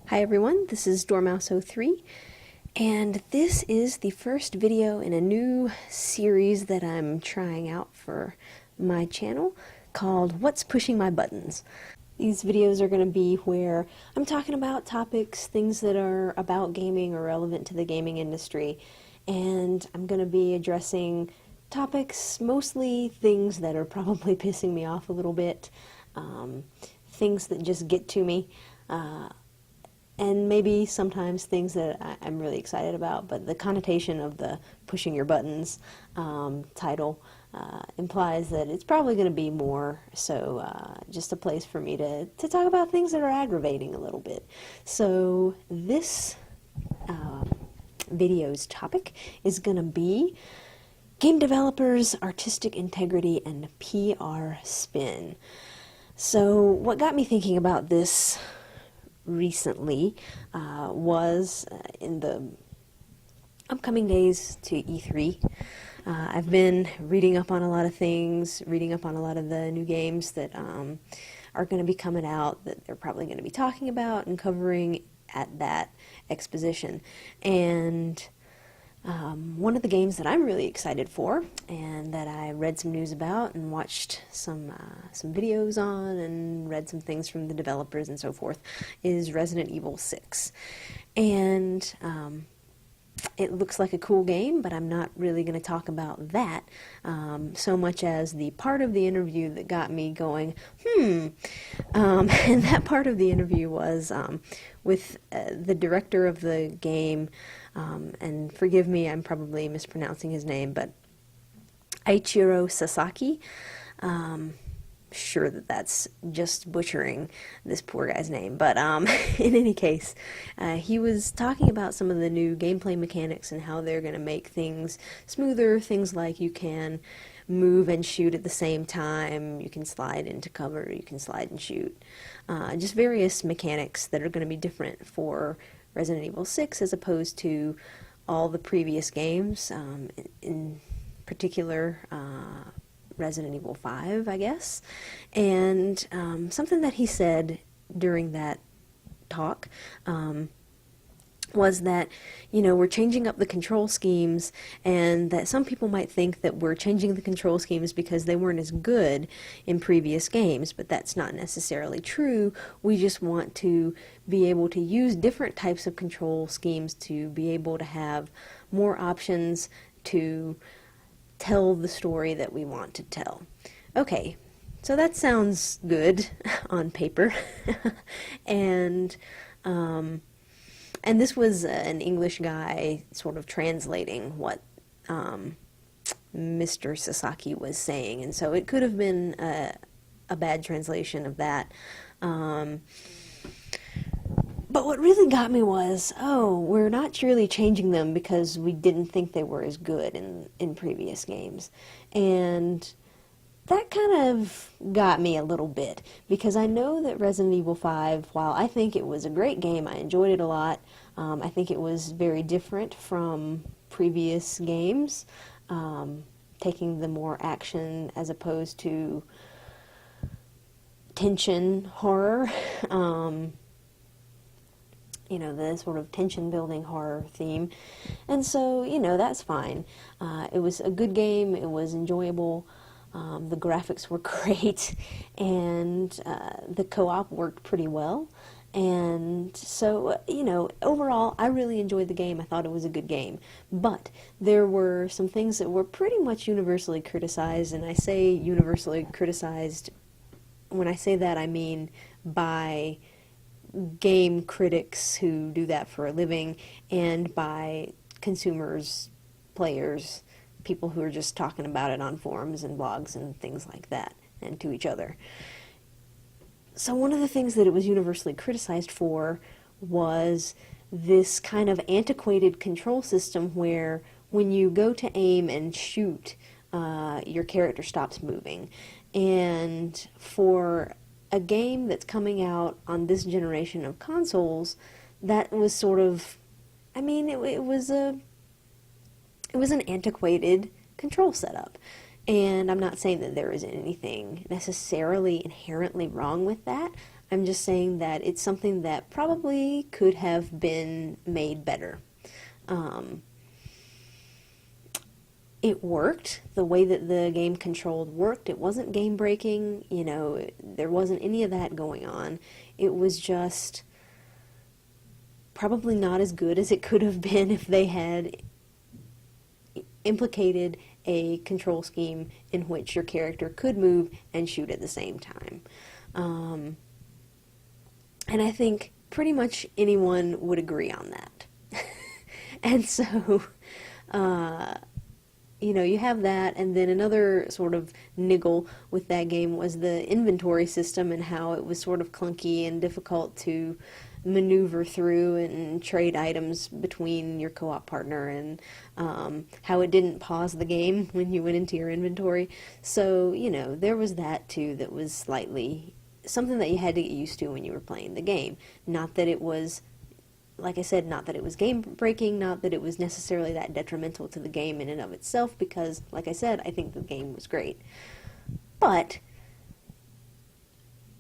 Hi everyone, this is Dormouse03, and this is the first video in a new series that I'm trying out for my channel called What's Pushing My Buttons. These videos are going to be where I'm talking about topics, things that are about gaming or relevant to the gaming industry, and I'm going to be addressing topics, mostly things that are probably pissing me off a little bit, things that just get to me. And maybe sometimes things that I'm really excited about, but the connotation of the pushing your buttons title implies that it's probably going to be more so just a place for me to talk about things that are aggravating a little bit. So this video's topic is going to be game developers, artistic integrity, and PR spin. So what got me thinking about this recently was in the upcoming days to E3. I've been reading up on a lot of things, reading up on a lot of the new games that are going to be coming out, that they're probably going to be talking about and covering at that exposition. And one of the games that I'm really excited for, and that I read some news about and watched some videos on and read some things from the developers and so forth, is Resident Evil 6. And it looks like a cool game, but I'm not really going to talk about that so much as the part of the interview that got me going, and that part of the interview was with the director of the game, and forgive me, I'm probably mispronouncing his name, but Eiichiro Sasaki. Sure that that's just butchering this poor guy's name, but in any case, he was talking about some of the new gameplay mechanics and how they're going to make things smoother, things like you can move and shoot at the same time, you can slide into cover, you can slide and shoot, just various mechanics that are going to be different for Resident Evil 6 as opposed to all the previous games, in particular Resident Evil 5, I guess. And something that he said during that talk was that, you know, we're changing up the control schemes, and that some people might think that we're changing the control schemes because they weren't as good in previous games, but that's not necessarily true. We just want to be able to use different types of control schemes to be able to have more options to tell the story that we want to tell. Okay, so that sounds good on paper. And this was an English guy sort of translating what Mr. Sasaki was saying, and so it could have been a bad translation of that. But what really got me was, oh, we're not really changing them because we didn't think they were as good in previous games. And that kind of got me a little bit, because I know that Resident Evil 5, while I think it was a great game, I enjoyed it a lot, I think it was very different from previous games, taking the more action as opposed to tension horror, you know, the sort of tension-building horror theme. And so, you know, that's fine. It was a good game, it was enjoyable. The graphics were great, and the co-op worked pretty well. And so, you know, overall, I really enjoyed the game. I thought it was a good game. But there were some things that were pretty much universally criticized, and I say universally criticized, when I say that I mean by game critics who do that for a living, and by consumers, players, people who are just talking about it on forums and blogs and things like that, and to each other. So one of the things that it was universally criticized for was this kind of antiquated control system where when you go to aim and shoot, your character stops moving. And for a game that's coming out on this generation of consoles, that was sort of, I mean, it was an antiquated control setup. And I'm not saying that there isn't anything necessarily inherently wrong with that. I'm just saying that it's something that probably could have been made better. It worked. The way that the game controlled worked. It wasn't game breaking, there wasn't any of that going on. It was just probably not as good as it could have been if they had implicated a control scheme in which your character could move and shoot at the same time. And I think pretty much anyone would agree on that. And so, you have that, and then another sort of niggle with that game was the inventory system and how it was sort of clunky and difficult to maneuver through and trade items between your co-op partner, and how it didn't pause the game when you went into your inventory. So, there was that too that was slightly something that you had to get used to when you were playing the game. Not that it was, like I said, not that it was game breaking, not that it was necessarily that detrimental to the game in and of itself, because, like I said, I think the game was great. But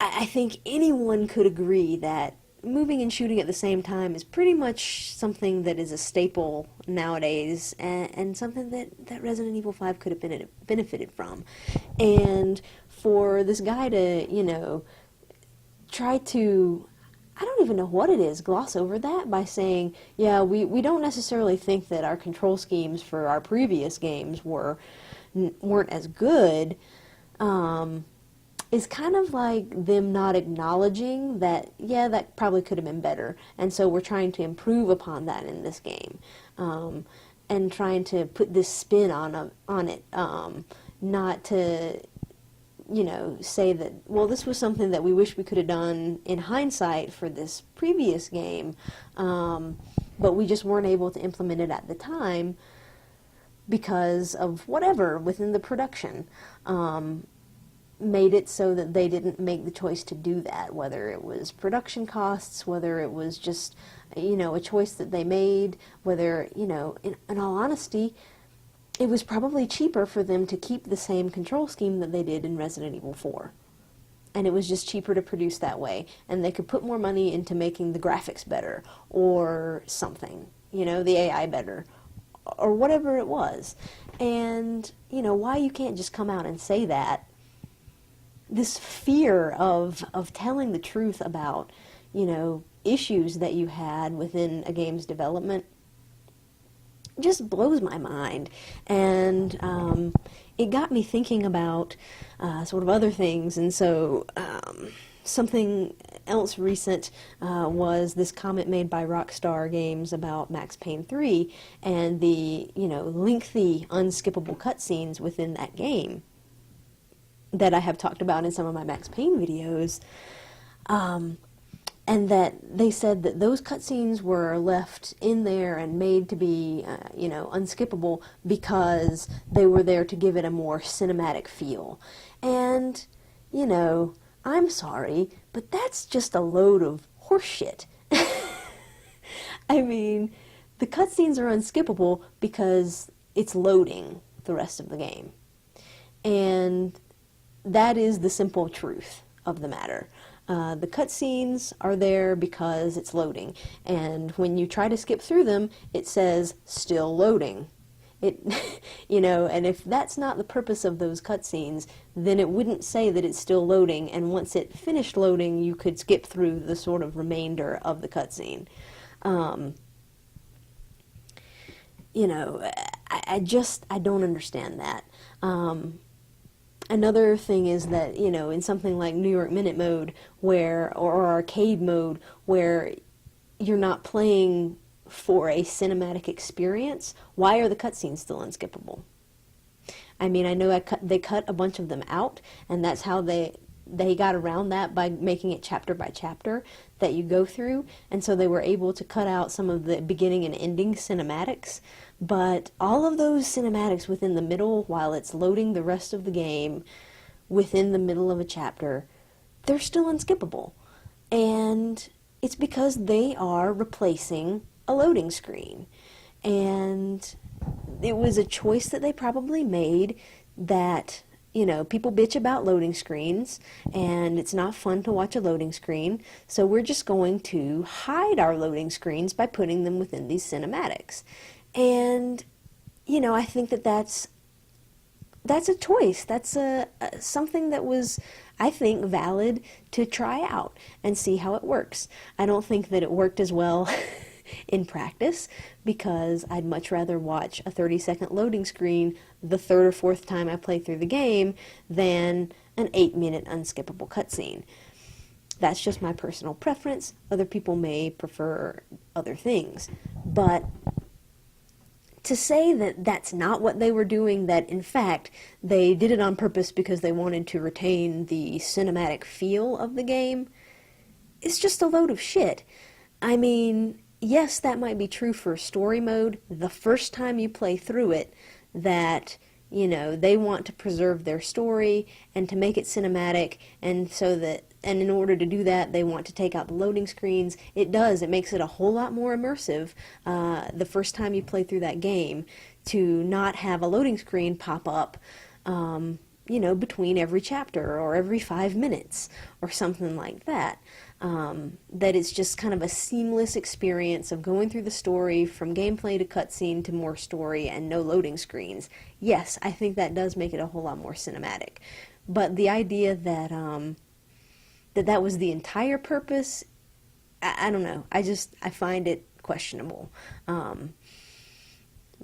I think anyone could agree that moving and shooting at the same time is pretty much something that is a staple nowadays, and something that Resident Evil 5 could have benefited from. And for this guy to, try to, I don't even know what it is, gloss over that by saying, yeah, we don't necessarily think that our control schemes for our previous games weren't as good, is kind of like them not acknowledging that, yeah, that probably could have been better, and so we're trying to improve upon that in this game, and trying to put this spin on it, not to, say that, well, this was something that we wish we could have done in hindsight for this previous game, but we just weren't able to implement it at the time because of whatever within the production made it so that they didn't make the choice to do that, whether it was production costs, whether it was just, a choice that they made, whether, in all honesty, it was probably cheaper for them to keep the same control scheme that they did in Resident Evil 4. And it was just cheaper to produce that way, and they could put more money into making the graphics better, or something, the AI better, or whatever it was. And, why you can't just come out and say that, this fear of telling the truth about, issues that you had within a game's development just blows my mind. And it got me thinking about sort of other things. And so something else recent was this comment made by Rockstar Games about Max Payne 3 and the, lengthy, unskippable cutscenes within that game that I have talked about in some of my Max Payne videos, and that they said that those cutscenes were left in there and made to be, unskippable because they were there to give it a more cinematic feel. And, I'm sorry, but that's just a load of horseshit. I mean, the cutscenes are unskippable because it's loading the rest of the game. And that is the simple truth of the matter. The cutscenes are there because it's loading, and when you try to skip through them, it says still loading. It, and if that's not the purpose of those cutscenes, then it wouldn't say that it's still loading, and once it finished loading, you could skip through the sort of remainder of the cutscene. I don't understand that. Another thing is that, in something like New York Minute mode, or arcade mode, where you're not playing for a cinematic experience, why are the cutscenes still unskippable? I mean, I know they cut a bunch of them out, and that's how they got around that by making it chapter by chapter that you go through, and so they were able to cut out some of the beginning and ending cinematics. But all of those cinematics within the middle, while it's loading the rest of the game within the middle of a chapter, they're still unskippable. And it's because they are replacing a loading screen. And it was a choice that they probably made that, people bitch about loading screens, and it's not fun to watch a loading screen, so we're just going to hide our loading screens by putting them within these cinematics. And, I think that's a choice. That's something that was, I think, valid to try out and see how it works. I don't think that it worked as well in practice, because I'd much rather watch a 30-second loading screen the third or fourth time I play through the game than an 8-minute unskippable cutscene. That's just my personal preference. Other people may prefer other things. But to say that that's not what they were doing, that in fact they did it on purpose because they wanted to retain the cinematic feel of the game, is just a load of shit. I mean, yes, that might be true for story mode the first time you play through it, that they want to preserve their story and to make it cinematic, and in order to do that, they want to take out the loading screens. It makes it a whole lot more immersive the first time you play through that game, to not have a loading screen pop up between every chapter or every 5 minutes or something like that. That it's just kind of a seamless experience of going through the story from gameplay to cutscene to more story and no loading screens. Yes, I think that does make it a whole lot more cinematic. But the idea that that was the entire purpose, I don't know. I find it questionable.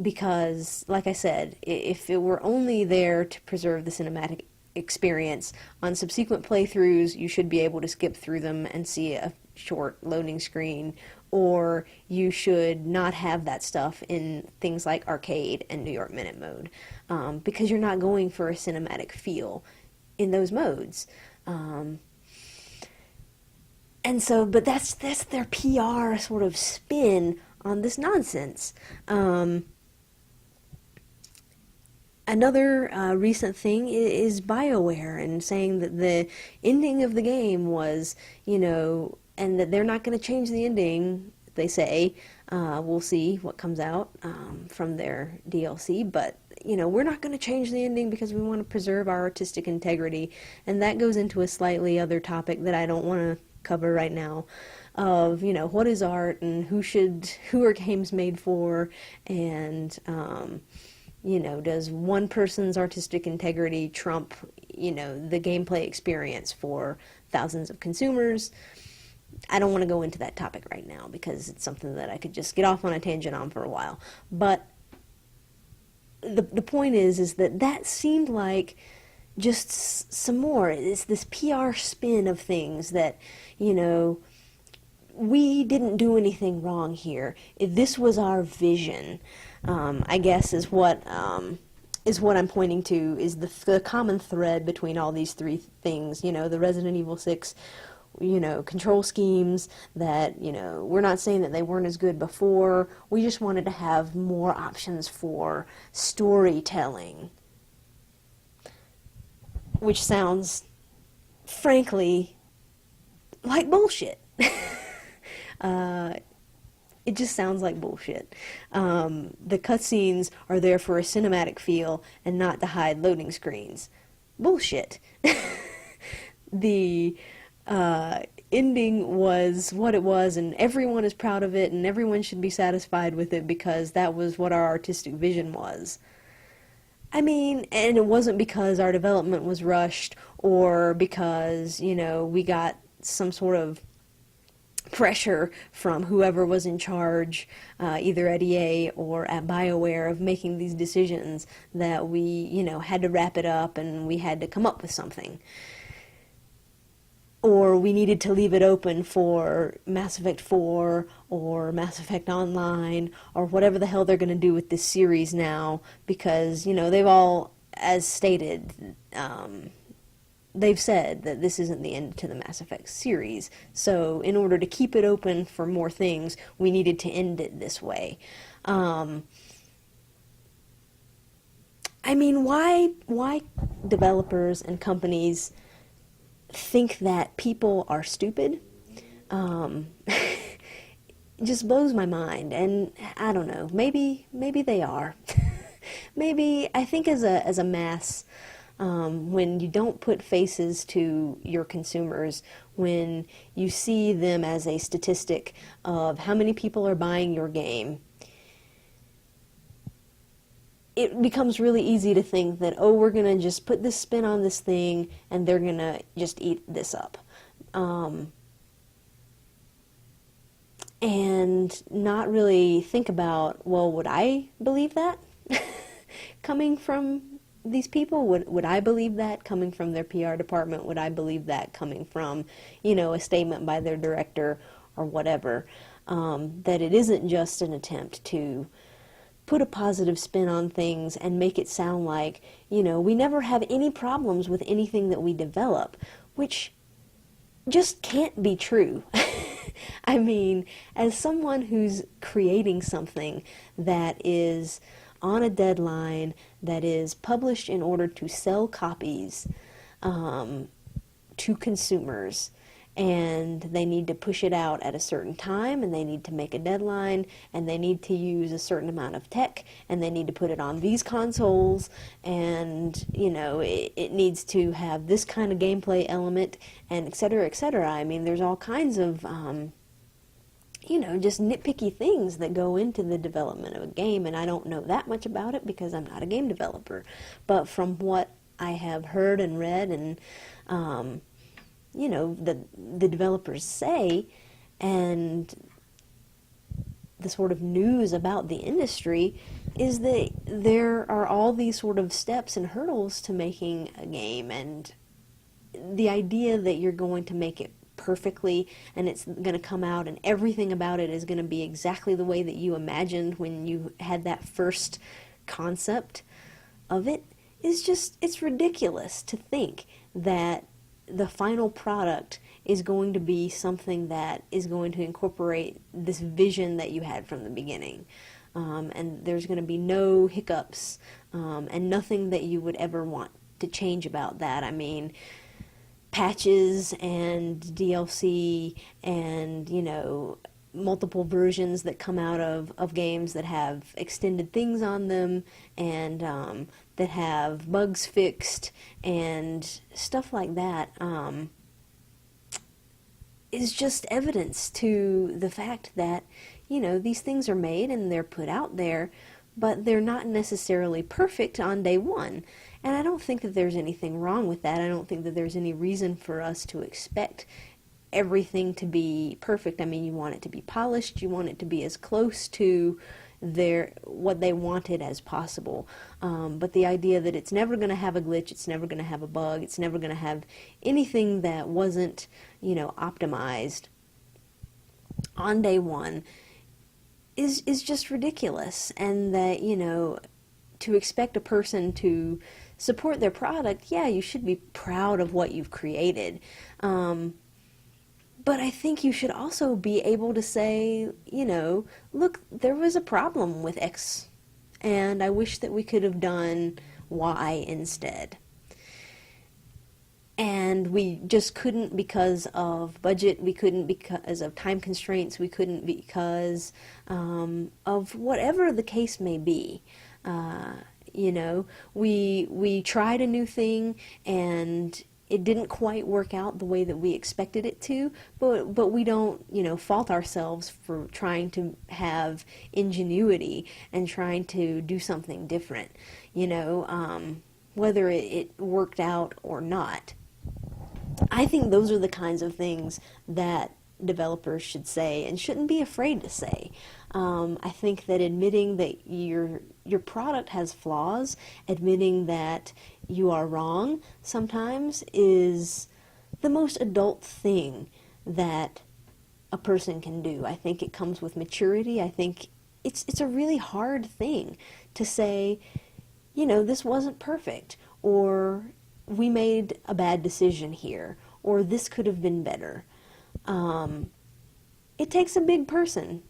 Because, like I said, if it were only there to preserve the cinematic experience, on subsequent playthroughs you should be able to skip through them and see a short loading screen, or you should not have that stuff in things like arcade and New York Minute mode, because you're not going for a cinematic feel in those modes. And so, but that's their PR sort of spin on this nonsense. Another recent thing is Bioware, and saying that the ending of the game was, and that they're not going to change the ending, they say. We'll see what comes out from their DLC, but, we're not going to change the ending because we want to preserve our artistic integrity. And that goes into a slightly other topic that I don't want to cover right now, of, what is art and who are games made for, and, does one person's artistic integrity trump, the gameplay experience for thousands of consumers? I don't want to go into that topic right now because it's something that I could just get off on a tangent on for a while. But the point is that seemed like just some more. It's this PR spin of things that, we didn't do anything wrong here. This was our vision. I guess is what I'm pointing to, is the common thread between all these three things. The Resident Evil 6, control schemes that, we're not saying that they weren't as good before. We just wanted to have more options for storytelling. Which sounds, frankly, like bullshit. It just sounds like bullshit. The cutscenes are there for a cinematic feel and not to hide loading screens. Bullshit. The ending was what it was, and everyone is proud of it, and everyone should be satisfied with it because that was what our artistic vision was. I mean, and it wasn't because our development was rushed, or because, we got some sort of pressure from whoever was in charge, either at EA or at Bioware, of making these decisions, that we, had to wrap it up and we had to come up with something. Or we needed to leave it open for Mass Effect 4 or Mass Effect Online or whatever the hell they're going to do with this series now, because, they've all, as stated, they've said that this isn't the end to the Mass Effect series. So in order to keep it open for more things, we needed to end it this way. I mean, why developers and companies think that people are stupid just blows my mind. And I don't know, maybe they are. Maybe, I think as a mass when you don't put faces to your consumers, when you see them as a statistic of how many people are buying your game, it becomes really easy to think that, oh, we're going to just put this spin on this thing and they're going to just eat this up. And not really think about, well, would I believe that coming from these people? Would I believe that coming from their PR department? Would I believe that coming from, a statement by their director or whatever? That it isn't just an attempt to put a positive spin on things and make it sound like, we never have any problems with anything that we develop, which just can't be true. I mean, as someone who's creating something that is on a deadline, that is published in order to sell copies to consumers, and they need to push it out at a certain time, and they need to make a deadline, and they need to use a certain amount of tech, and they need to put it on these consoles, and it needs to have this kind of gameplay element, and et cetera, et cetera. I mean, there's all kinds of just nitpicky things that go into the development of a game, and I don't know that much about it because I'm not a game developer, but from what I have heard and read and the developers say, and the sort of news about the industry, is that there are all these sort of steps and hurdles to making a game, and the idea that you're going to make it perfectly and it's going to come out and everything about it is going to be exactly the way that you imagined when you had that first concept of it it's ridiculous to think that the final product is going to be something that is going to incorporate this vision that you had from the beginning. And there's going to be no hiccups and nothing that you would ever want to change about that. I mean, patches and DLC and, multiple versions that come out of games that have extended things on them and that have bugs fixed and stuff like that is just evidence to the fact that, these things are made and they're put out there, but they're not necessarily perfect on day one. And I don't think that there's anything wrong with that. I don't think that there's any reason for us to expect everything to be perfect. I mean, you want it to be polished, you want it to be as close to what they wanted as possible. But the idea that it's never going to have a glitch, it's never going to have a bug, it's never going to have anything that wasn't, optimized on day one is just ridiculous. And that, to expect a person to support their product, yeah, you should be proud of what you've created. But I think you should also be able to say, look, there was a problem with X, and I wish that we could have done Y instead. And we just couldn't because of budget, we couldn't because of time constraints, we couldn't because of whatever the case may be. We tried a new thing and it didn't quite work out the way that we expected it to, but we don't, fault ourselves for trying to have ingenuity and trying to do something different, whether it worked out or not. I think those are the kinds of things that developers should say and shouldn't be afraid to say. I think that admitting that your product has flaws, admitting that you are wrong sometimes, is the most adult thing that a person can do. I think it comes with maturity. I think it's a really hard thing to say, this wasn't perfect, or we made a bad decision here, or this could have been better. It takes a big person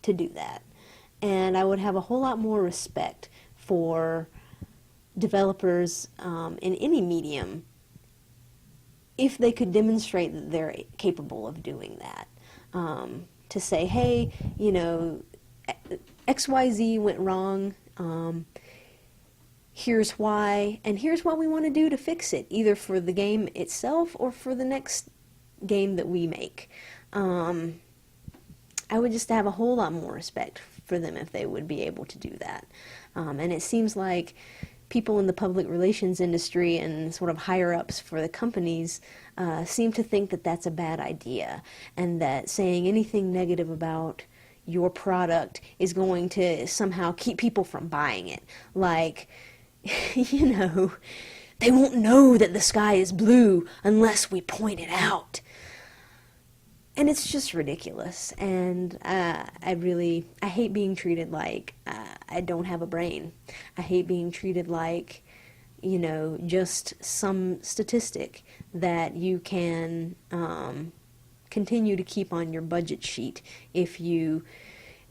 to do that. And I would have a whole lot more respect for developers in any medium if they could demonstrate that they're capable of doing that. To say, hey, XYZ went wrong. here's why, and here's what we want to do to fix it, either for the game itself or for the next game that we make. I would just have a whole lot more respect for them if they would be able to do that. And it seems like people in the public relations industry and sort of higher-ups for the companies seem to think that that's a bad idea, and that saying anything negative about your product is going to somehow keep people from buying it. Like, you know, they won't know that the sky is blue unless we point it out. And it's just ridiculous, and I hate being treated like I don't have a brain. I hate being treated like, you know, just some statistic that you can continue to keep on your budget sheet if you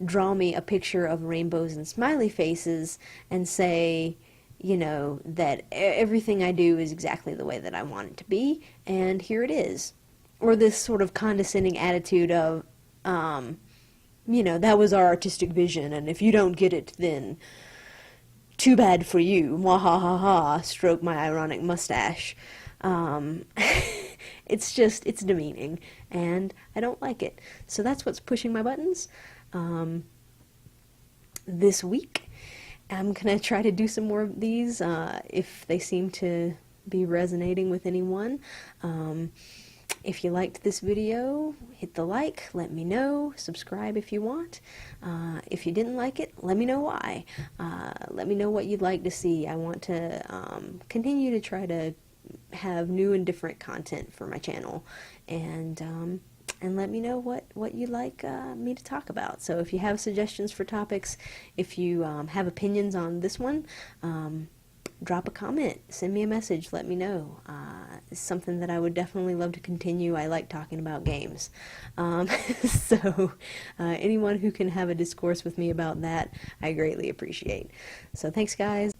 draw me a picture of rainbows and smiley faces and say, you know, that everything I do is exactly the way that I want it to be, and here it is. Or this sort of condescending attitude of, you know, that was our artistic vision, and if you don't get it, then too bad for you. Mwahaha, stroke my ironic mustache. It's demeaning, and I don't like it. So that's what's pushing my buttons. This week, I'm going to try to do some more of these, if they seem to be resonating with anyone. If you liked this video, hit the like, let me know, subscribe if you want. If you didn't like it, let me know why. Let me know what you'd like to see. I want to continue to try to have new and different content for my channel, and let me know what you'd like me to talk about. So if you have suggestions for topics, if you have opinions on this one, drop a comment, send me a message, let me know. It's something that I would definitely love to continue. I like talking about games. So anyone who can have a discourse with me about that, I greatly appreciate. So thanks, guys.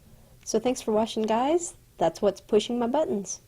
So thanks for watching, guys. That's what's pushing my buttons.